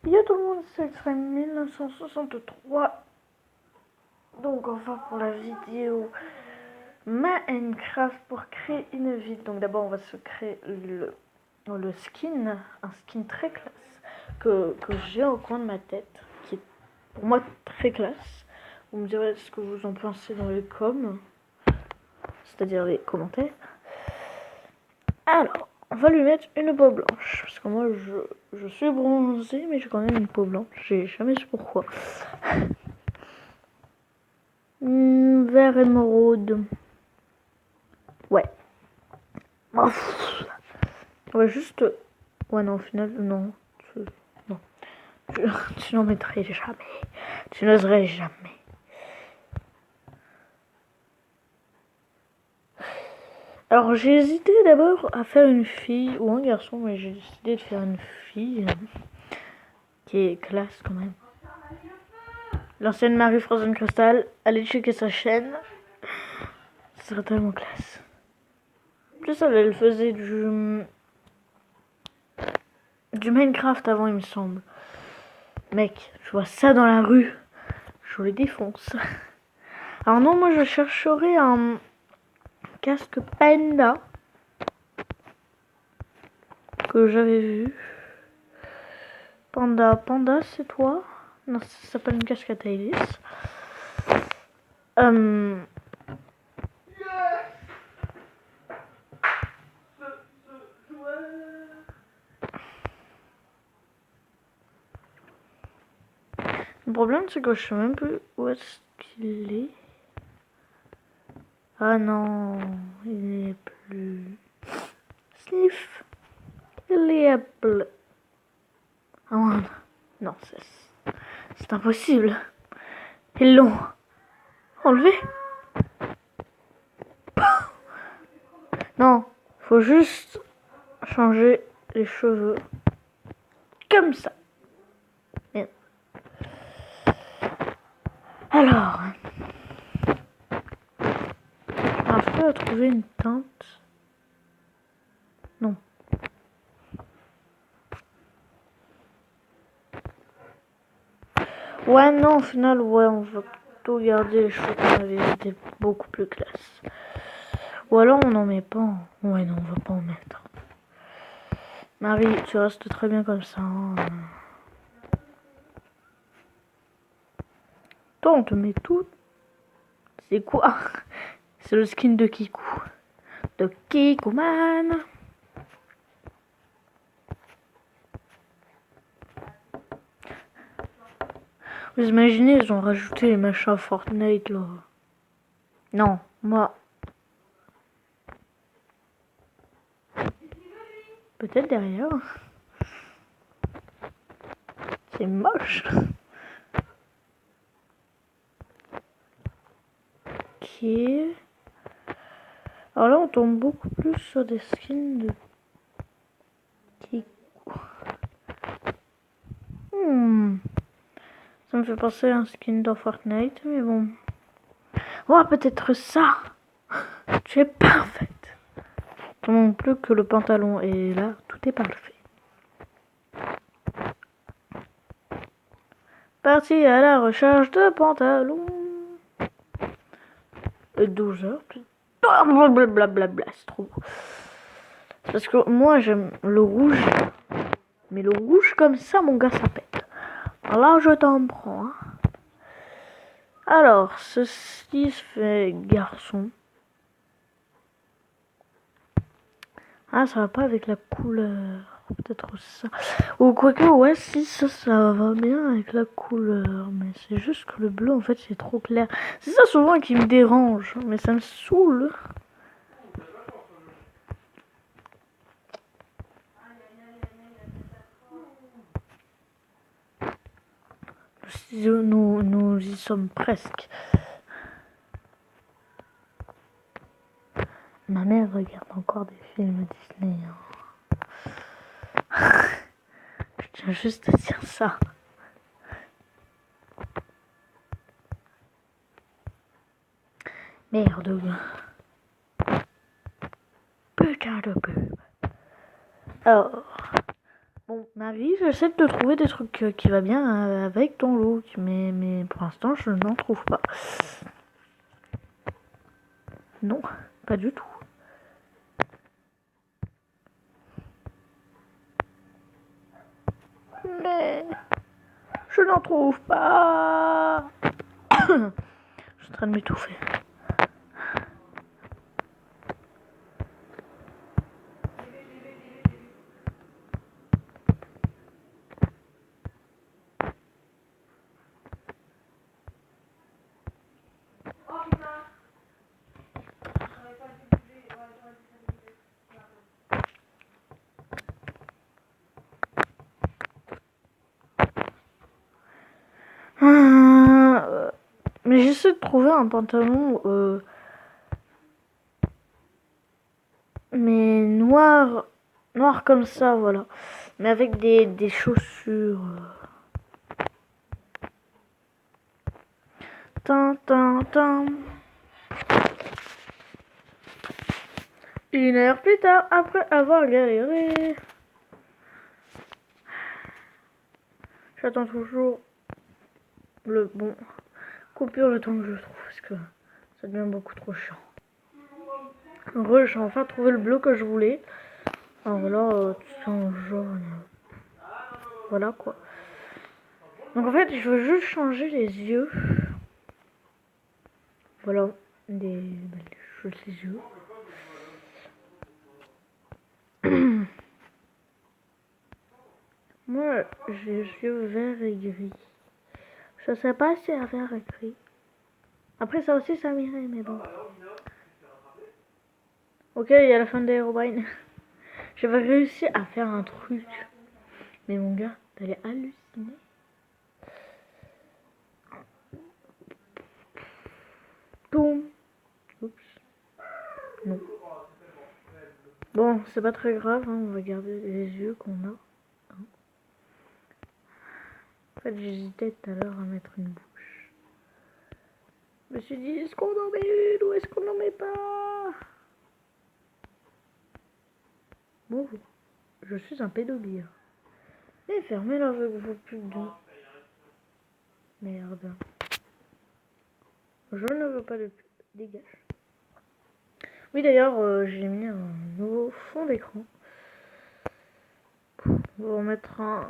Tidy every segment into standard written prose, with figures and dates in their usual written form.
Yo tout le monde, c'est Extreme 1963. Donc enfin pour la vidéo Minecraft pour créer une ville. Donc d'abord on va se créer le skin, un skin très classe que j'ai au coin de ma tête, qui est pour moi très classe. Vous me direz ce que vous en pensez dans les coms, c'est-à-dire les commentaires. Alors, on va lui mettre une peau blanche, parce que moi je suis bronzée, mais j'ai quand même une peau blanche, j'ai jamais su pourquoi. Vert émeraude. Ouais. On va juste... Ouais, non, au final, non. Non. Tu n'en mettrais jamais. Tu n'oserais jamais. Alors, j'ai hésité d'abord à faire une fille ou un garçon, mais j'ai décidé de faire une fille qui est classe quand même. L'ancienne Marie Frozen Crystal, allez checker sa chaîne. Ce serait tellement classe. En plus, elle faisait du Minecraft avant, il me semble. Mec, je vois ça dans la rue, je les défonce. Alors non, moi je chercherai un casque panda que j'avais vu. Panda, c'est toi? Non, ça s'appelle une casque à taille lisse. Le problème c'est que je sais même plus où est-ce qu'il est. Ah non, il n'est plus. Sniff, il est bleu. Ah non, c'est impossible. Ils l'ont enlevé. Non, faut juste changer les cheveux comme ça. Merde. Alors, je peux trouver une teinte. Non. Ouais, non, au final, ouais, on va tout garder les cheveux qu'on avait, c'était beaucoup plus classe. Ou alors on n'en met pas. Ouais, non, on va pas en mettre. Marie, tu restes très bien comme ça. Hein. Toi, on te met tout. C'est quoi? C'est le skin de Kiku. De Kikuman. Vous imaginez, ils ont rajouté les machins Fortnite là. Non, moi. Peut-être derrière. C'est moche. Ok. Alors là, on tombe beaucoup plus sur des skins de Kiku. Ça me fait penser à un skin dans Fortnite, mais bon. Oh, peut-être ça. Tu es parfaite. Non plus que le pantalon. Et là, tout est parfait. Parti à la recherche de pantalon. 12 heures. Blablabla, c'est trop beau. Parce que moi, j'aime le rouge. Mais le rouge comme ça, mon gars, ça pète. Alors là, je t'en prends. Hein. Alors, ceci se fait garçon. Ah, ça va pas avec la couleur. Peut-être ça. Ou quoique, ouais, si, ça va bien avec la couleur. Mais c'est juste que le bleu, en fait, c'est trop clair. C'est ça souvent qui me dérange. Mais ça me saoule. Nous y sommes presque. Ma mère regarde encore des films Disney. Hein. Je tiens juste à dire ça. Merde. Putain de pub. Alors. Bon, Bon, Marie, j'essaie de te trouver des trucs qui va bien avec ton look, mais pour l'instant, je n'en trouve pas. Non, pas du tout. Mais je n'en trouve pas. Je suis en train de m'étouffer. Mais j'essaie de trouver un pantalon mais noir comme ça, voilà, mais avec des chaussures. Une heure plus tard, après avoir galéré, j'attends toujours le bon coupure le temps que je trouve parce que ça devient beaucoup trop chiant. J'ai enfin trouvé le bleu que je voulais. Alors là, c'est en jaune. Voilà quoi. Donc en fait, je veux juste changer les yeux. Voilà, des jolis yeux. Moi, j'ai les yeux verts et gris. Je sais pas si c'est à vert et gris. Après, ça aussi, ça m'irait, mais bon. Ok, il y a la fin de l'Herobrine. J'avais réussi à faire un truc. Mais mon gars, t'allais halluciner. Boum. Oups. Non. Bon, c'est pas très grave, hein, on va garder les yeux qu'on a. Hein. En fait, j'hésitais tout à l'heure à mettre une bouche. Je me suis dit, est-ce qu'on en met une ou est-ce qu'on n'en met pas? Bon, je suis un pédophile. Et fermez-la avec vos pubs de... Merde. Je ne veux pas de pub. Dégage. Oui, d'ailleurs, j'ai mis un nouveau fond d'écran. On va en mettre un...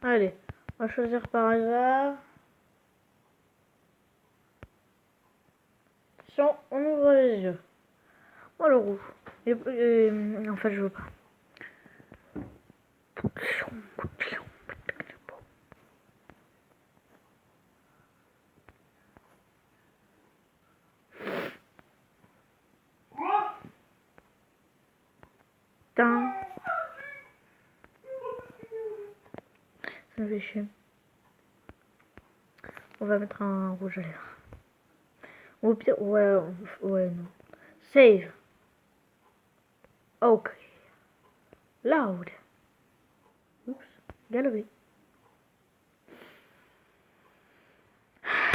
Allez, on va choisir par hasard. Tiens, on ouvre les yeux. Oh, le rouge. Et, en fait, je veux pas. Putain. Ça me fait chier. On va mettre un rouge à lèvres. Ou au pire, ouais, non. Save. Ok. Loud. Oups. Galerie.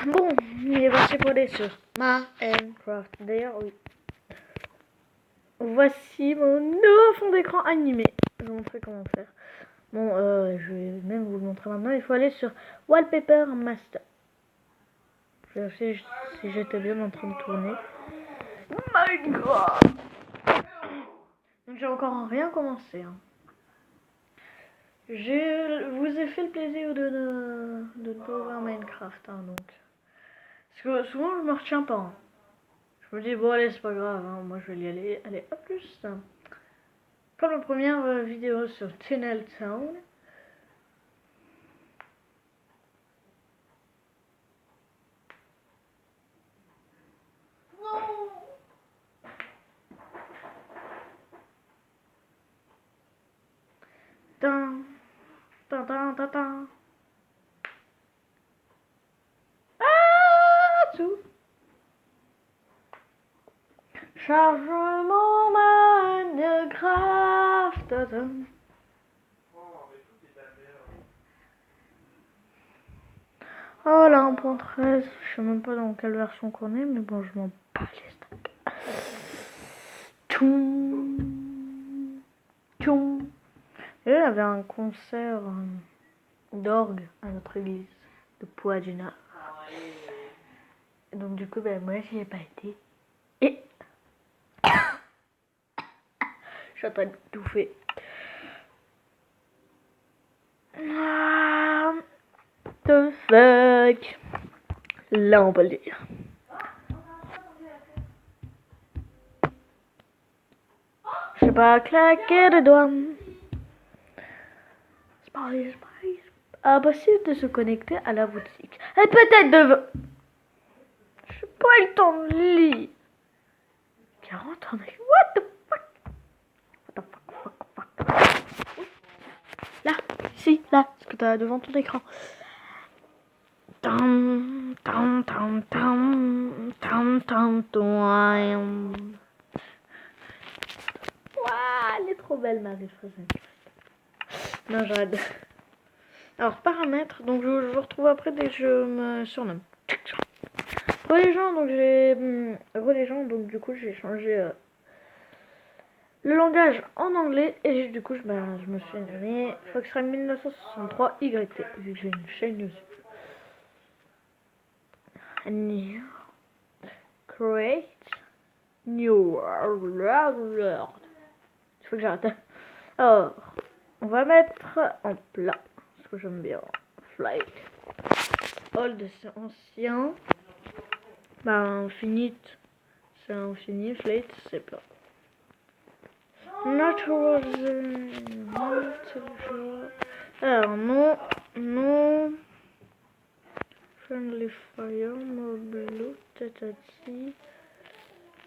Bon, il est parti pour des sur Minecraft. D'ailleurs, oui. Voici mon nouveau fond d'écran animé. Je vais vous montrer comment faire. Bon, je vais même vous le montrer maintenant. Il faut aller sur Wallpaper Master. Je vais vérifier si j'étais bien en train de tourner. Minecraft. Donc j'ai encore rien commencé. Hein. Je vous ai fait le plaisir de ne pas ouvrir Minecraft. Hein, donc. Parce que souvent je me retiens pas. Hein. Je me dis, bon allez, c'est pas grave. Hein, moi je vais y aller. Allez, hop plus. Comme la première vidéo sur Tunnel Town. Tan, tan, tan, tan, tan. Ah, tout. Chargement Minecraft. Oh là, 1.13. Je sais même pas dans quelle version qu'on est, mais bon, je m'en bats les steaks. Tchoum. Et là, il y avait un concert d'orgue à notre église de Poix-du-Nord. Donc du coup, moi, j'y ai pas été. Et je suis en train de touffer. The fuck. Là, on peut le dire. Je sais pas claquer les doigts. C'est pareil. Impossible de se connecter à la boutique. Et peut-être de... J'ai pas eu le temps de lire. 40 ans. What the fuck? Là, ici, là, ce que t'as devant ton écran. Tam, tam, tam, tam, tam, tam, tam. Waouh, elle est trop belle, Marie-Frézène. Non, j'arrête. Alors, paramètres, donc je vous retrouve après dès que je me surnomme. Religion, donc du coup j'ai changé le langage en anglais et du coup je me suis mis Foxrime 1963 YT vu que j'ai une chaîne YouTube. New create new world. Il faut que j'arrête. Alors, on va mettre en plat parce que j'aime bien flight. Old c'est ancien. Infinite c'est infini, flight c'est plat. Natural. Alors, non. Friendly fire, mob blue, tatati.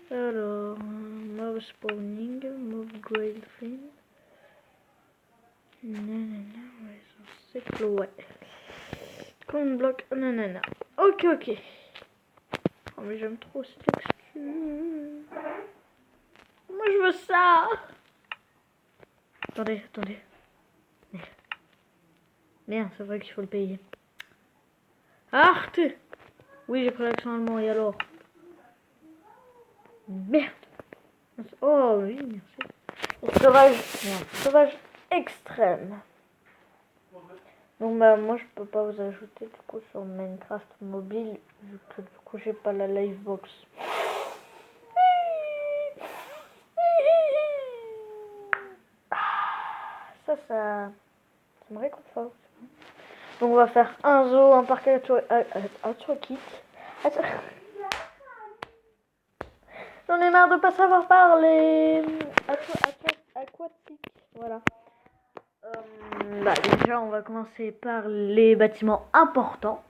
Alors, mob spawning, mob grade fin. Nanana, c'est ouais. Command block, nanana. Ok. Oh, mais j'aime trop ces textures. Moi, je veux ça. Attendez. Merde, c'est vrai qu'il faut le payer. Arte. Oui, j'ai pris l'accent allemand, et alors? Merde. Oh oui, merci. Sauvage extrême. Donc moi je peux pas vous ajouter du coup sur Minecraft mobile vu que du coup j'ai pas la livebox. Ça me réconforte. Donc on va faire un zoo, un parc aquatique. J'en ai marre de pas savoir parler. Aquatique, voilà. Déjà on va commencer par les bâtiments importants.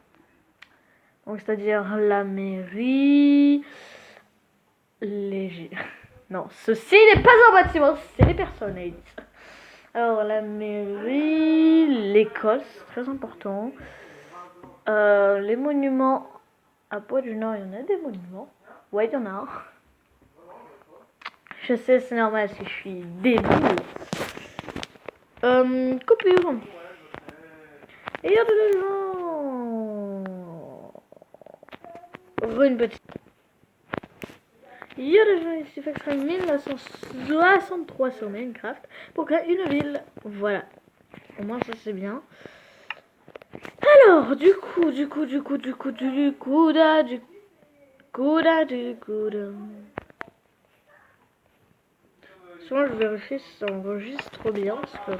Donc c'est-à-dire la mairie, Non, ceci n'est pas un bâtiment, c'est des personnes. Alors la mairie, l'école, c'est très important. Les monuments à Poix-du-Nord, il y en a des monuments. Ouais, il y en a un. Je sais, c'est normal si je suis débile. Coupure. Et il y a de gens. Une petite. Il y a des gens ici, fait que ce sera 1963 sur Minecraft pour créer une ville. Voilà. Au moins ça c'est bien. Alors, du coup. Souvent je vérifie si ça enregistre bien parce que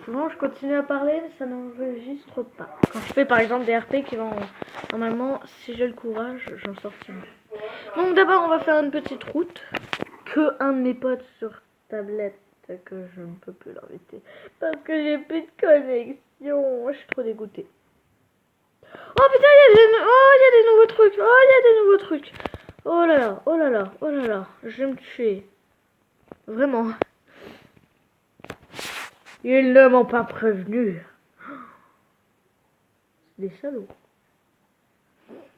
souvent je continue à parler mais ça n'enregistre pas. Quand je fais par exemple des RP qui vont normalement, si j'ai le courage, j'en sortirai. Donc d'abord on va faire une petite route que un de mes potes sur tablette que je ne peux plus l'inviter parce que j'ai plus de connexion. Je suis trop dégoûtée. Oh putain, il y a des nouveaux trucs. Oh là là, je vais me tuer. Vraiment. Ils ne m'ont pas prévenu. Des salauds.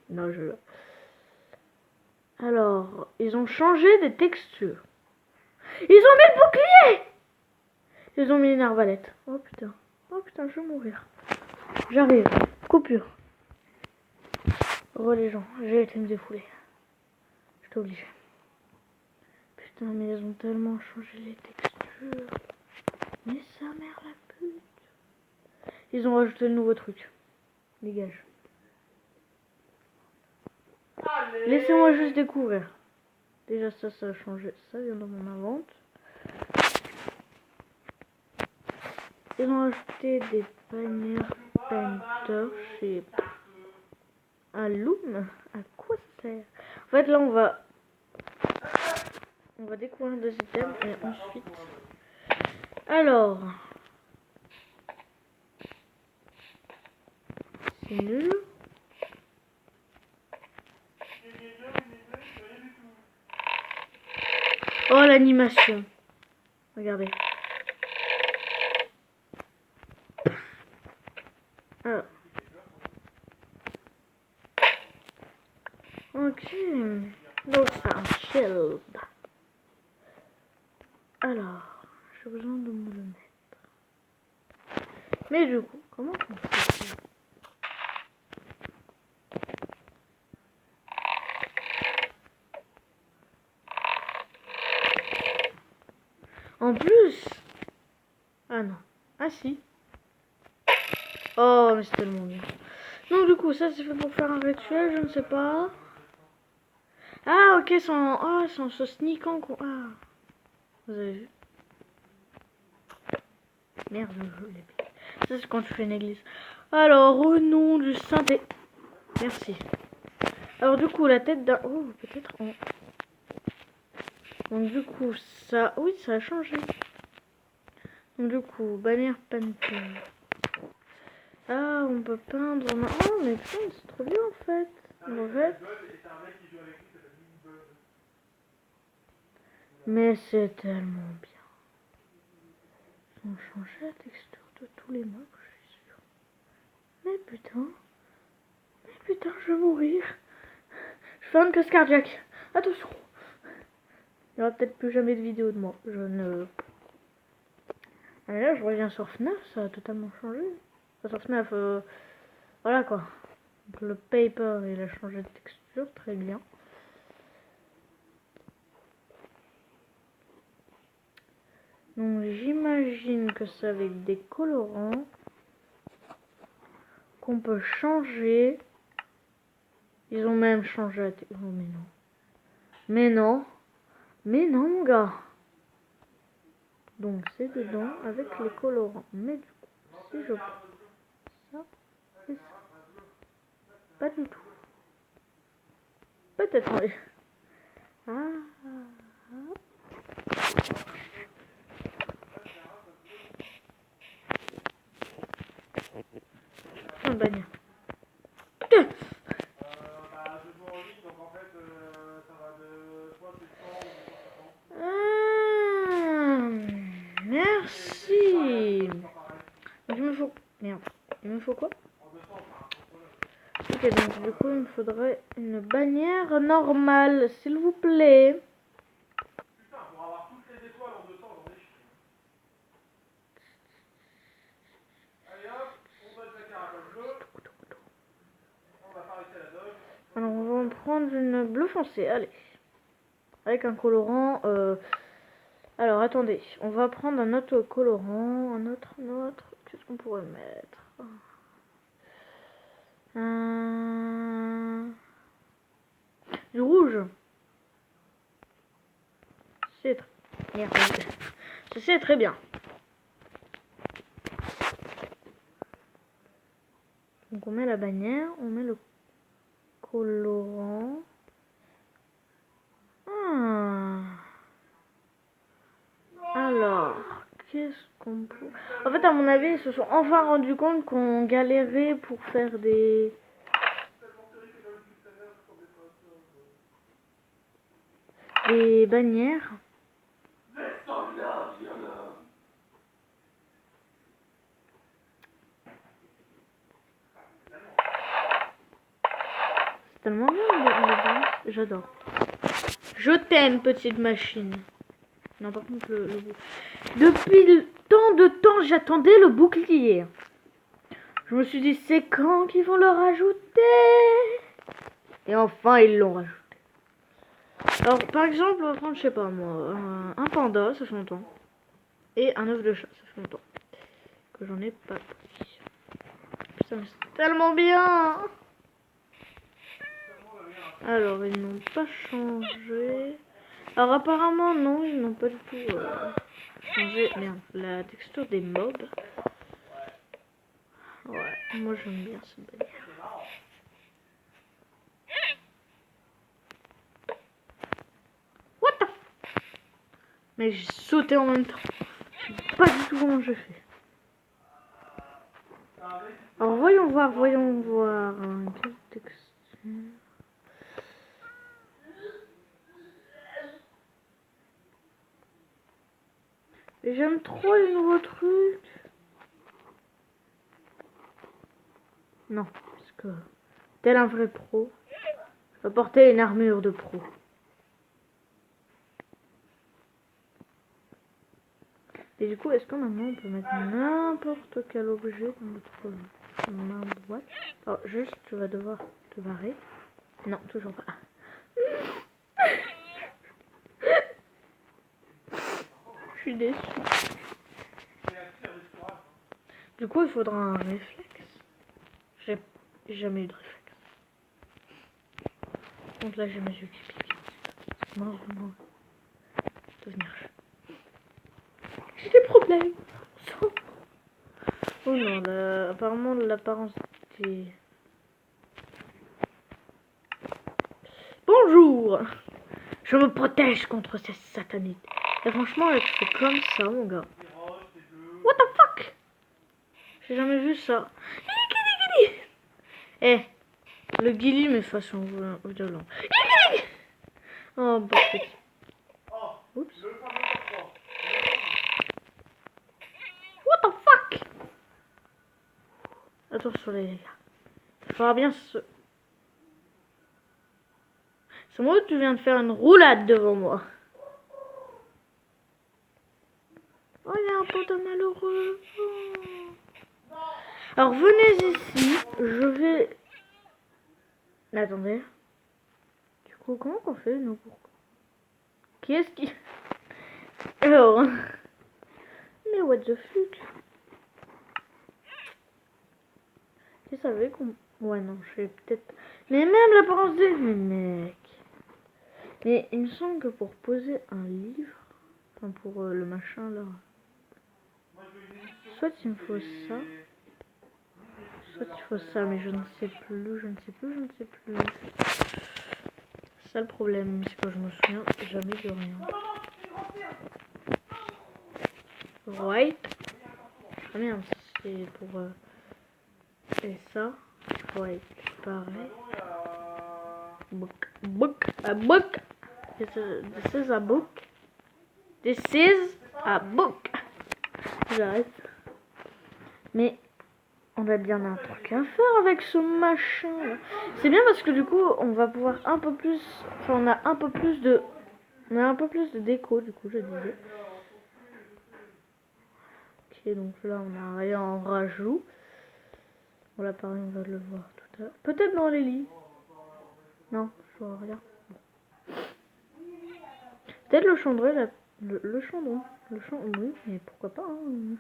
Non, Alors, ils ont changé des textures. Ils ont mis le bouclier. Ils ont mis une arbalète. Oh putain, je vais mourir. J'arrive. Coupure. Les gens, j'ai été me défouler. Je suis obligée. Putain, mais ils ont tellement changé les textures. jure. Mais sa mère la pute. Ils ont rajouté de nouveaux trucs. Dégage. Laissez-moi juste découvrir. Déjà ça a changé. Ça vient dans mon invente. Ils ont ajouté des bannières Painter chez Alloum. À quoi ça sert? En fait là on va découvrir des items et ensuite. Alors. C'est nul. Oh l'animation. Regardez. Alors. Ok. Donc c'est un shield. Alors, j'ai besoin de me le mettre. Mais du coup, comment on fait ça? En plus. Ah non. Ah si. Oh mais c'est tellement bien. Donc du coup ça c'est fait pour faire un rituel, je ne sais pas. Ah ok, c'est en se sneakant qu'on... Ah. Vous avez vu? Merde, je l'ai pris. Ça c'est quand tu fais une église. Alors au nom du saint et... Merci. Alors du coup la tête d'un... Oh peut-être en... Donc du coup ça... Oui ça a changé. Donc du coup bannière Panther. Ah on peut peindre... Oh mais putain c'est trop bien en fait. En fait... Mais c'est tellement bien. Ils ont changé la texture de tous les mobs, je suis sûre. Mais putain, je vais mourir. Je fais une crise cardiaque. Attention. Il n'y aura peut-être plus jamais de vidéo de moi. Je ne... Ah, là, je reviens sur FNAF, ça a totalement changé. Enfin, sur FNAF, voilà quoi. Donc, le paper, il a changé de texture, très bien. Donc j'imagine que c'est avec des colorants qu'on peut changer. Ils ont même changé la texture. Oh mais non. Mais non. Mais non mon gars. Donc c'est dedans avec les colorants. Mais du coup, si je prends ça et ça. Pas du tout. Peut-être oui. Un bagne. Merci. Donc il me faut... Merde. Il me faut quoi? Ok, donc du coup il me faudrait une bannière normale, s'il vous plaît. Alors on va en prendre une bleu foncé, allez. Avec un colorant... Alors attendez, on va prendre un autre colorant, un autre... Qu'est-ce qu'on pourrait mettre? Du rouge. C'est très bien. Donc on met la bannière, on met le colorant. Alors, qu'est-ce qu'on peut... En fait, à mon avis, ils se sont enfin rendus compte qu'on galérait pour faire des bannières. C'est tellement bien le j'adore. Je t'aime, petite machine. Non, par contre, le depuis tant de temps, j'attendais le bouclier. Je me suis dit, c'est quand qu'ils vont le rajouter? Et enfin, ils l'ont rajouté. Alors, par exemple, on va prendre, je sais pas moi, un panda, ça fait longtemps. Et un œuf de chat, ça fait longtemps que j'en ai pas pris. Putain, c'est tellement bien. Alors, ils n'ont pas changé. Alors, apparemment, non, ils n'ont pas du tout changé. Merde, la texture des mobs. Ouais, moi j'aime bien cette bannière. What the f... Mais j'ai sauté en même temps. Je sais pas du tout comment je fais. Alors, voyons voir, Quelle texture... J'aime trop les nouveaux trucs. Non, parce que tel un vrai pro, je peux porter une armure de pro. Et du coup, est-ce que maintenant on peut mettre n'importe quel objet dans notre main boîte? Alors, juste, tu vas devoir te barrer. Non, toujours pas. Je suis déçue. Du coup, il faudra un réflexe. J'ai jamais eu de réflexe. Donc là, j'ai mes yeux qui piquent. Non, vraiment. Devenir. J'ai des problèmes. Oh non, apparemment l'apparence était... Bonjour. Je me protège contre ces satanites. Et franchement, elle fait comme ça, mon gars. What the fuck? J'ai jamais vu ça. Eh, le guili me façon violent. Oh, bah, oups. What the fuck? Attention les gars. Il faudra bien se... C'est moi que tu viens de faire une roulade devant moi. Oh, il y a un pantin malheureux. Oh. Alors, venez ici. Je vais... Attendez. Du coup, comment on fait, nous, pourquoi? Qui est-ce qui... Alors... Mais what the fuck? Tu savais qu'on... Ouais, non, je sais peut-être... Mais même l'apparence des... Mais mec... Mais il me semble que pour poser un livre... Enfin, pour le machin, là... Soit il me faut ça... Soit il faut ça, mais je ne sais plus, je ne sais plus. C'est ça le problème, c'est que je me souviens jamais de rien. Right. Ah merde, c'est pour... Et ça, right, pareil. Book, a book. This is a book. This is a book. J'arrête. Mais... On a bien un truc à faire avec ce machin là. C'est bien parce que du coup on va pouvoir un peu plus. Enfin on a un peu plus de. On a un peu plus de déco du coup je disais. Ok donc là on a rien en rajout. Bon là pareil on va le voir tout à l'heure. Peut-être dans les lits. Non, je vois rien. Peut-être le chandelier là. Le chandon. Le chandon, oui, mais pourquoi pas hein.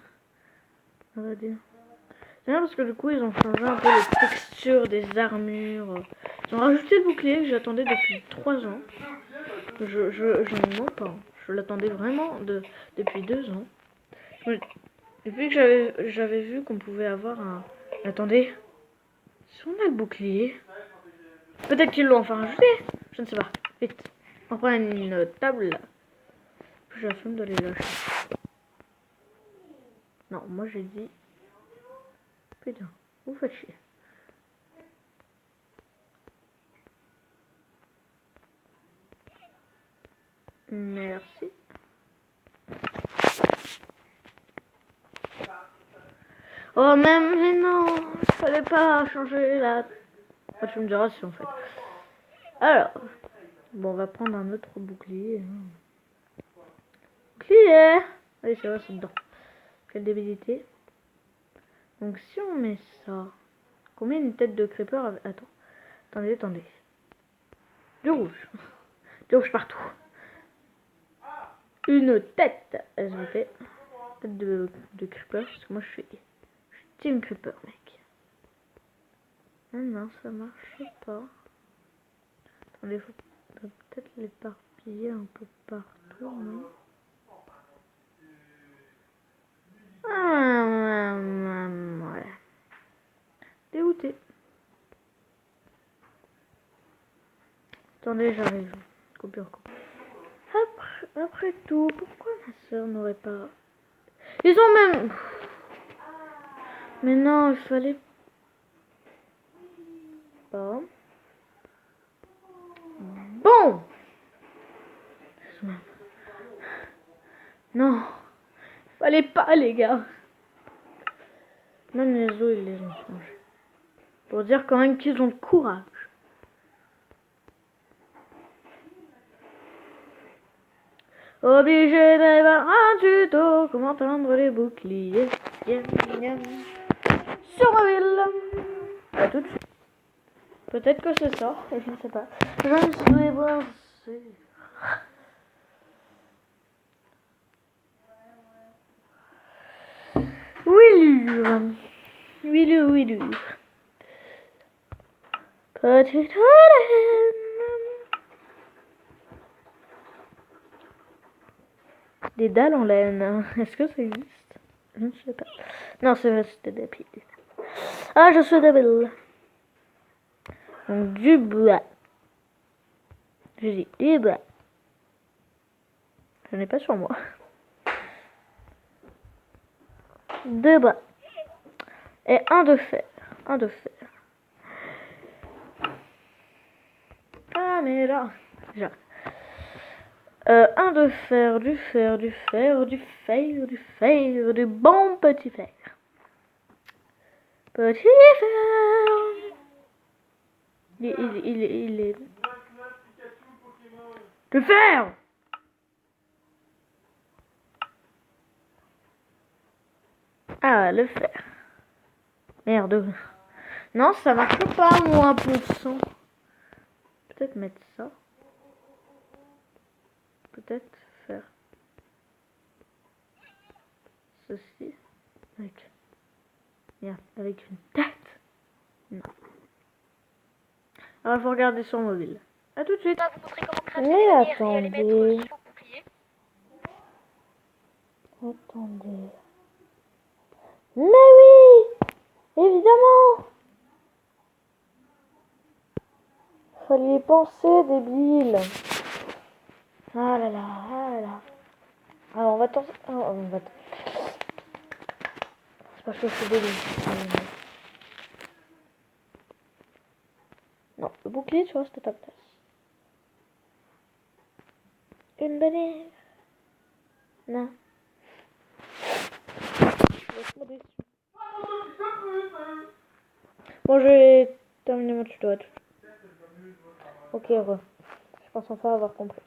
On va dire. C'est bien parce que du coup ils ont changé un peu les textures des armures. Ils ont rajouté le bouclier que j'attendais depuis 3 ans. Je ne mens pas. Je l'attendais vraiment depuis 2 ans. Depuis que j'avais vu qu'on pouvait avoir un... Attendez. Si on a le bouclier... Peut-être qu'ils l'ont enfin rajouté. Je ne sais pas. Vite. On prend une table là. J'ai la flemme de les lâcher. Non, moi j'ai dit... Putain, vous faites chier. Merci. Oh même, mais non, il fallait pas changer la... Oh, tu me diras si en fait. Alors, bon, on va prendre un autre bouclier. Bouclier. Allez, c'est vrai, c'est dedans. Quelle débilité. Donc si on met ça, combien une tête de creeper avec... Attendez. Du rouge. Du rouge partout. Une tête SVP. tête de creeper, parce que moi je suis team creeper, mec. Ah non, ça marche pas. Attendez, faut peut-être l'éparpiller un peu partout, non? Voilà. Dégoûté. Attendez, j'arrive. Coupure. Après tout, pourquoi ma soeur n'aurait pas... Ils ont même... Mais non, il fallait pas. Bon. Non. Fallait pas, les gars. Même les os, ils les ont changés. Pour dire quand même qu'ils ont le courage. Obligé d'avoir un tuto. Comment tendre les boucliers. Sur ma ville. À tout de suite. Peut-être que c'est ça, je ne sais pas. Je ne sais pas. Oui. Petite reine. Des dalles en laine. Est-ce que ça existe? Je ne sais pas. Non, c'est vrai, c'était des pieds. Ah, je suis débile. Donc, du bois. Je dis du bois. Je n'ai pas sur moi. Deux bois. Et un de fer. Ah, mais là. Déjà. Un de fer, du bon petit fer. Petit fer. Il est... Du fer. Ah, le fer. Merde. Non, ça marche pas, moi, %. Peut-être mettre ça. Peut-être faire ceci avec une tête. Non. Alors il faut regarder son mobile. A tout de suite. Mais attendez. Attendez. Mais oui, évidemment. Fallait y penser, débile. Ah là là. Alors on va tenter. C'est parce que je suis débile. Non, le bouclier, tu vois, c'était ta place. Une bannière. Non. Bon, je vais terminer mon tuto. Ok, heureux. Je pense enfin avoir compris.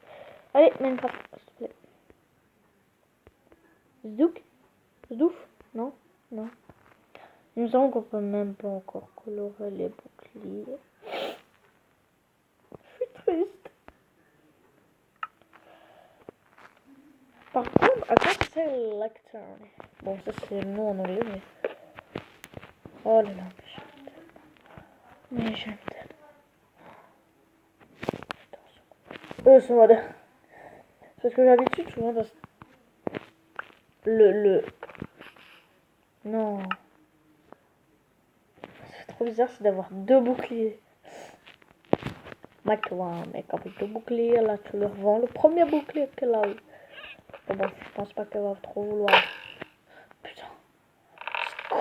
Allez, Minecraft, s'il te plaît. Zdouf. Non. Il me semble qu'on peut même pas encore colorer les boucliers. Je suis triste. Par contre, à quoi c'est lectern? Bon, ça c'est le nom en anglais, mais... Oh là là, mais j'aime tellement. Ce mode. Parce que d'habitude, souvent dans le... Non. C'est trop bizarre, c'est d'avoir deux boucliers. Mec, avec deux boucliers, là, tu leur vends le premier bouclier qu'elle a eu. Mais bon, je pense pas qu'elle va trop vouloir. Putain. C'est con.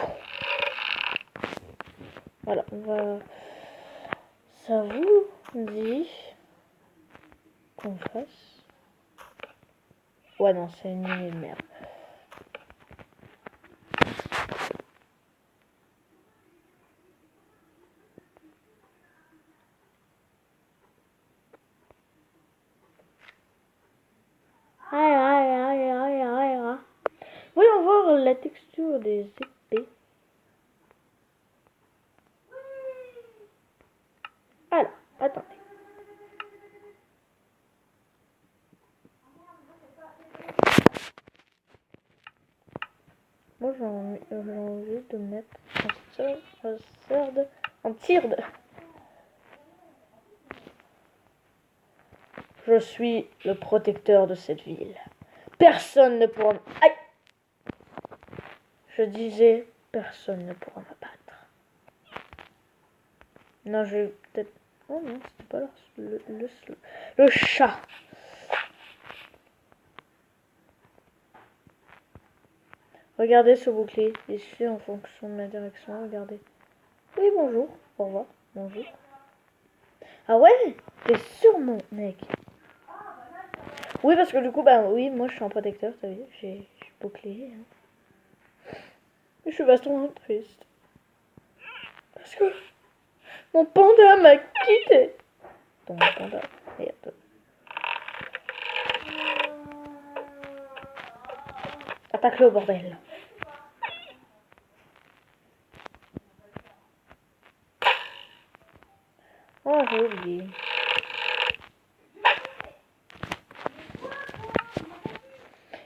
Voilà, on va... Ça vous dit qu'on fasse... Ouais, non, c'est une idée de merde. Voyons voir la texture des épées. Alors, attendez. j'ai envie de mettre en tire. Je suis le protecteur de cette ville. Personne ne pourra... Aïe! Je disais, personne ne pourra me battre. Non, je vais peut-être... Oh non, c'était pas le chat. Regardez ce bouclier. Il se fait en fonction de la direction. Regardez. Oui, bonjour. Au revoir. Bonjour. Ah ouais? T'es sûr, mon mec? Oui, parce que du coup, bah oui, moi je suis un protecteur, t'as vu? J'ai bouclier. Hein. Je suis vachement triste. Parce que mon panda m'a quitté. Ton panda. Merde. Attaque-le, bordel. Oh, j'ai oublié.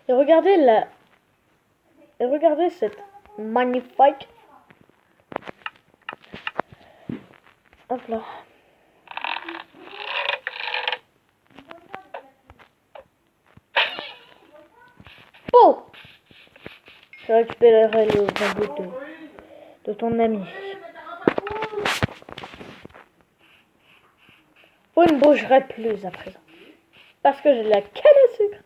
Et regardez là. Et regardez cette magnifique. Hop là. Oh! Je récupérerai le bambou de ton ami. Vous ne bougerez plus à présent. Parce que j'ai la canne à sucre.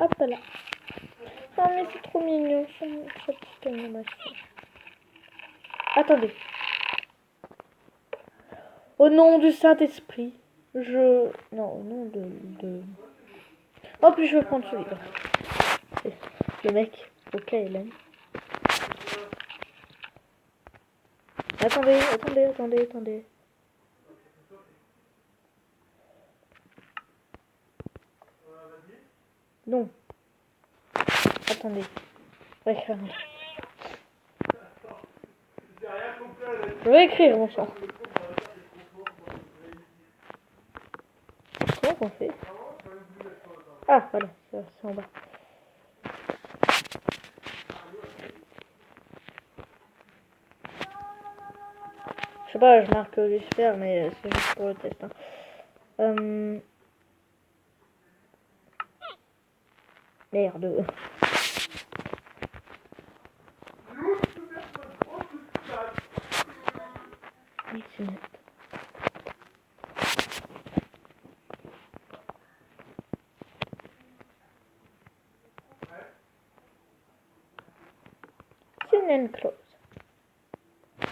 Hop là. Oh mais c'est trop mignon, sa petite animation. Attendez. Au nom du Saint-Esprit, Non, au nom de... Oh, puis je vais prendre ce livre. Le mec, ok, Hélène. Attendez. Non. Attendez. Je vais écrire. Je vais écrire, mon sang. Comment qu'on fait? Ah, voilà, c'est en bas. Je sais pas, je marque Lucifer, mais c'est juste pour le test. Hein. Merde. Oui, c'est net. C'est une close.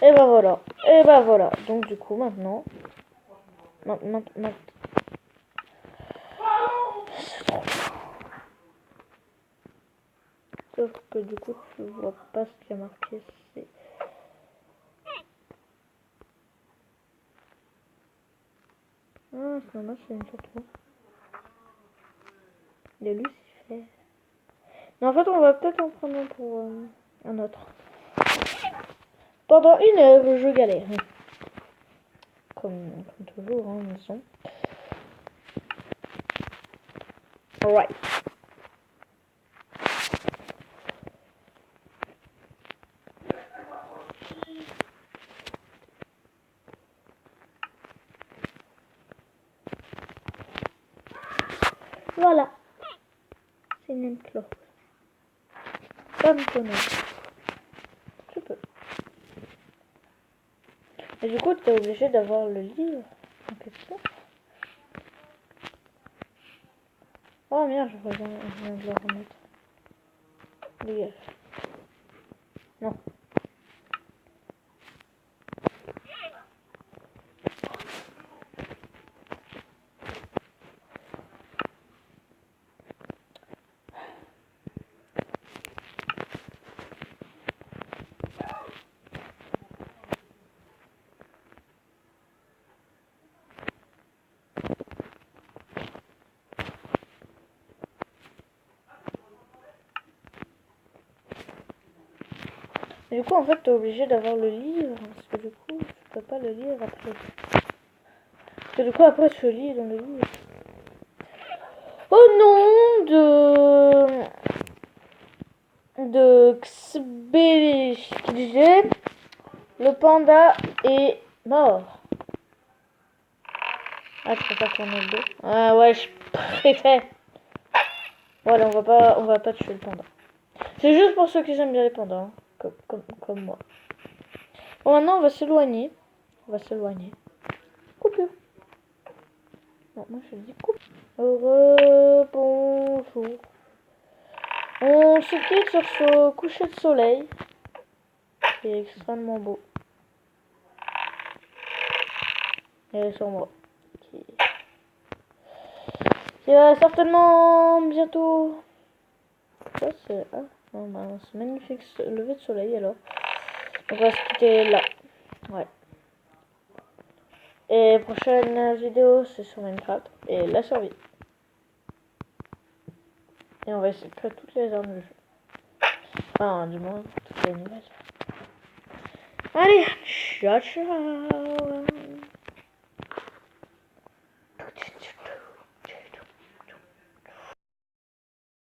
Et bah voilà. Donc du coup maintenant. Sauf que du coup tu vois pas ce qui a marqué. C'est... Ah, c'est dommage, c'est une photo. De Lucifer. Mais en fait on va peut-être en prendre un pour un autre. Pendant 1 heure je galère. Comme toujours, hein, disons. Alright. Voilà. C'est une close. Comme ton nom. Tu peux. Et du coup, tu es obligé d'avoir le livre en question. Oh merde, je viens de le remettre. Dégage. Non. Et du coup, en fait, tu es obligé d'avoir le livre. Parce que du coup, tu peux pas le lire après. Parce que du coup, après, tu lis dans le livre. Au nom de XBG, le panda est mort. Ah, je préfère tourner le dos. Ah ouais, je préfère. Voilà, on va pas tuer le panda. C'est juste pour ceux qui aiment bien les pandas, hein, comme moi. Bon, maintenant on va s'éloigner. On va s'éloigner. Coupure. Non, moi je dis coupe. Heureux bonjour. On se quitte sur ce coucher de soleil. Qui est extrêmement beau. Et sur moi. Qui va certainement bientôt. Ça c'est. Ah, non, mince. Magnifique lever de soleil alors. Donc on va se quitter là. Ouais. Et prochaine vidéo c'est sur Minecraft et la survie. Et on va essayer de faire toutes les armes du jeu. Enfin, du moins, toutes les nouvelles. Allez, ciao ciao.